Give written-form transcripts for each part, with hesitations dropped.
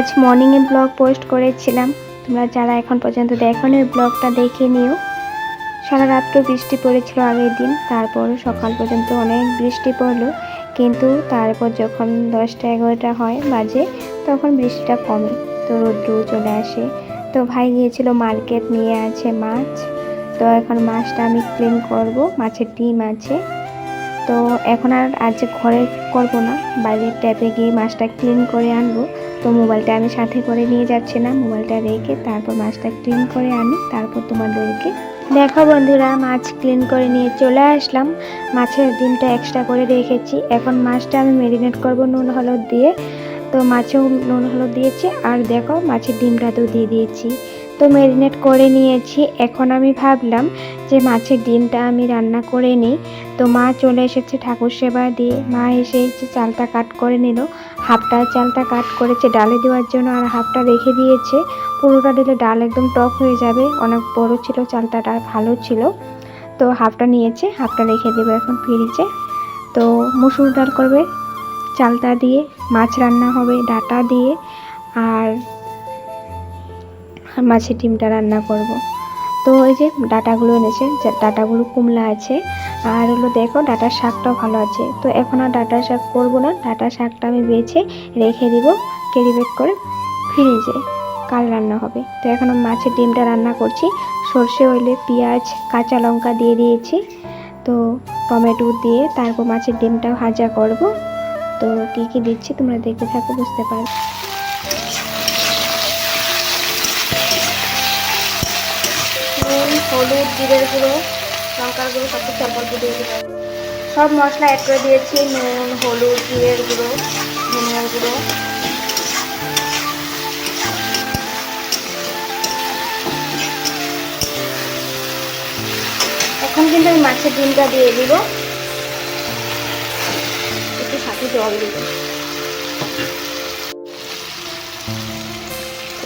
আজ মর্নিংয়ে blog post করেছিলাম, তোমরা যারা এখন পর্যন্ত দেখোনি ওই ব্লগটা দেখে নিও। সারা রাত্র বৃষ্টি পড়েছিল আগের দিন, তারপর সকাল পর্যন্ত অনেক বৃষ্টি পড়লো, কিন্তু তারপর যখন 10টা-11টা হয় বাজে তখন বৃষ্টিটা কমে, তো রোদ্র চলে আসে। তো ভাই গিয়েছিল মার্কেট, নিয়ে আছে মাছ। তো এখন মাছটা আমি ক্লিন করব, মাছের ডিম আছে। তো এখন আর আজ ঘরে করব না, বাইরের ট্যাপে গিয়ে মাছটা ক্লিন করে আনবো। তো মোবাইলটা আমি সাথে করে নিয়ে যাচ্ছি না, মোবাইলটা রেখে তারপর মাছটা ক্লিন করে আনি, তারপর তোমাদেরকে দেখো। বন্ধুরা, মাছ ক্লিন করে নিয়ে চলে আসলাম। মাছের ডিমটা এক্সট্রা করে রেখেছি। এখন মাছটা আমি ম্যারিনেট করব নুন হলুদ দিয়ে। তো মাছেও নুন হলুদ দিয়েছি, আর দেখো মাছের ডিমটাতেও দিয়ে দিয়েছি। তো ম্যারিনেট করে নিয়েছি। এখন আমি ভাবলাম যে মাছের ডিমটা আমি রান্না করে নিই। তো মা চলে এসেছে ঠাকুর সেবা দিয়ে। মা এসে চালটা কাট করে নিল, হাফটা চালটা কাট করেছে ডালে দেওয়ার জন্য, আর হাফটা রেখে দিয়েছে। পুরোটা দিলে ডাল একদম টক হয়ে যাবে, অনেক বড় ছিল চালটা, আর ভালো ছিল। তো হাফটা নিয়েছে, হাফটা রেখে দেবো এখন ফ্রিজে। তো মুসুর ডাল করবে চালটা দিয়ে, মাছ রান্না হবে ডাটা দিয়ে, আর মাছের ডিমটা রান্না করব। তো ওই যে ডাটাগুলো এনেছে, ডাটাগুলো কুমলা আছে, আর হলো দেখো ডাটার শাকটাও ভালো আছে। তো এখন আর ডাটার শাক করবো না, ডাটার শাকটা আমি বেছে রেখে দিব ক্যারি ব্যাগ করে ফ্রিজে, কাল রান্না হবে। তো এখন মাছের ডিমটা রান্না করছি। সর্ষে অয়েলে পেঁয়াজ কাঁচা লঙ্কা দিয়ে দিয়েছি, তো টমেটো দিয়ে তারপর মাছের ডিমটা ভাজা করব। তো কী কী দিচ্ছি তোমরা দেখতে থাকো, বুঝতে পারবে। নুন, হলুদ, জিরের গুঁড়ো, লঙ্কার গুঁড়ো সব কিছু অল্প দিয়ে দিলাম। সব মশলা অ্যাড করে দিয়েছি, নুন, হলুদ, জিরের গুঁড়ো, ধনিয়ার গুঁড়ো। এখন কিন্তু আমি মাছের ডিমটা দিয়ে দিব, একটু সাথে জল দিব।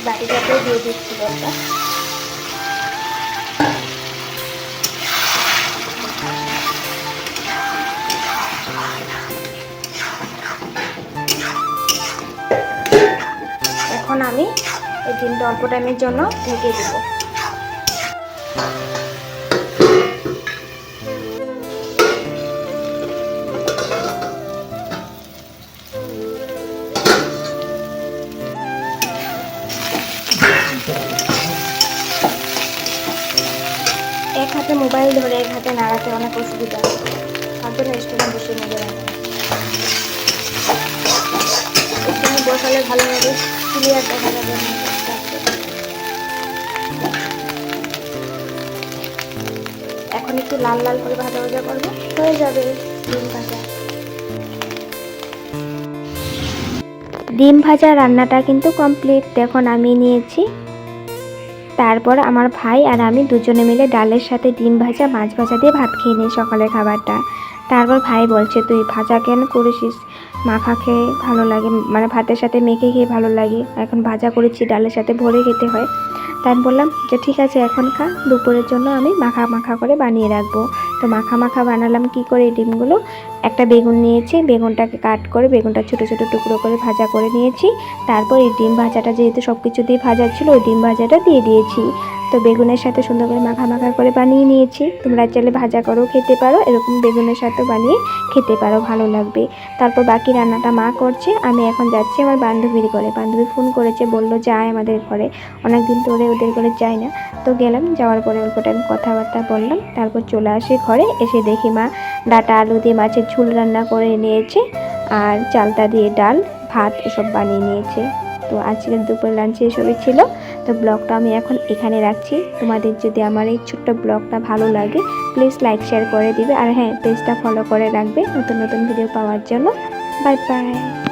বাটিটাতেও দিয়ে দিচ্ছি জলটা। এখন আমি এই ডিমটা অল্প টাইমের জন্য ঢেকে দেব। এক হাতে মোবাইল ধরে এক হাতে নাড়াতে অনেক অসুবিধা, তার জন্য স্ট্যান্ডে বসে নেবে স্ট্যান্ডে বসালে ভালোভাবে ক্লিয়ার দেখা যাবে। এখন একটু লাল লাল করে ভাজা ভাজা করবো, হয়ে যাবে ডিম ভাজা। ডিম ভাজা রান্নাটা কিন্তু কমপ্লিট, দেখো নামিয়ে নিয়েছি। তারপর আমার ভাই আর আমি দুজনে মিলে ডালের সাথে ডিম ভাজা মাছ ভাজা দিয়ে ভাত খেয়ে নিই সকালের খাবারটা। তারপর ভাই বলছে, তুই ভাজা কেন করেছিস, মাখা খেয়ে ভালো লাগে, মানে ভাতের সাথে মেখে খেয়ে ভালো লাগে, এখন ভাজা করেছি ডালের সাথে ভরে খেতে হয়। তাই আমি বললাম যে ঠিক আছে এখন খা, দুপুরের জন্য আমি মাখা মাখা করে বানিয়ে রাখবো। তো মাখা মাখা বানালাম কি করে, ডিমগুলো একটা বেগুন নিয়েছি, বেগুনটাকে কাট করে বেগুনটা ছোটো ছোটো টুকরো করে ভাজা করে নিয়েছি। তারপর এই ডিম ভাজাটা যেহেতু সব কিছু দিয়ে ভাজা ছিল, ওই ডিম ভাজাটা দিয়ে দিয়েছি। তো বেগুনের সাথে সুন্দর করে মাখা মাখা করে বানিয়ে নিয়েছি। তোমরা চাইলে ভাজা করেও খেতে পারো, এরকম বেগুনের সাথে বানিয়ে খেতে পারো, ভালো লাগবে। তারপর বাকি রান্নাটা মা করছে, আমি এখন যাচ্ছি আমার বান্ধবীর ঘরে। বান্ধবী ফোন করেছে, বললো যায় আমাদের ঘরে, অনেকদিন ধরে ওদের ঘরে যাই না। তো গেলাম, যাওয়ার পরে অল্প টাইম কথাবার্তা বললাম, তারপর চলে আসি ঘরে। এসে দেখি মা ডাটা আলু দিয়ে মাছের ঝোল রান্না করে নিয়েছে, আর চালতা দিয়ে ডাল ভাত এসব বানিয়ে নিয়েছে। তো আজকের দুপুর লাঞ্চে এসবই ছিল। তো ব্লগটা আমি এখন এখানে রাখছি। তোমাদের যদি আমার এই ছোট্ট ব্লগটা ভালো লাগে প্লিজ লাইক শেয়ার করে দিবে, আর হ্যাঁ পেজটা ফলো করে রাখবে নতুন নতুন ভিডিও পাওয়ার জন্য। Bye bye.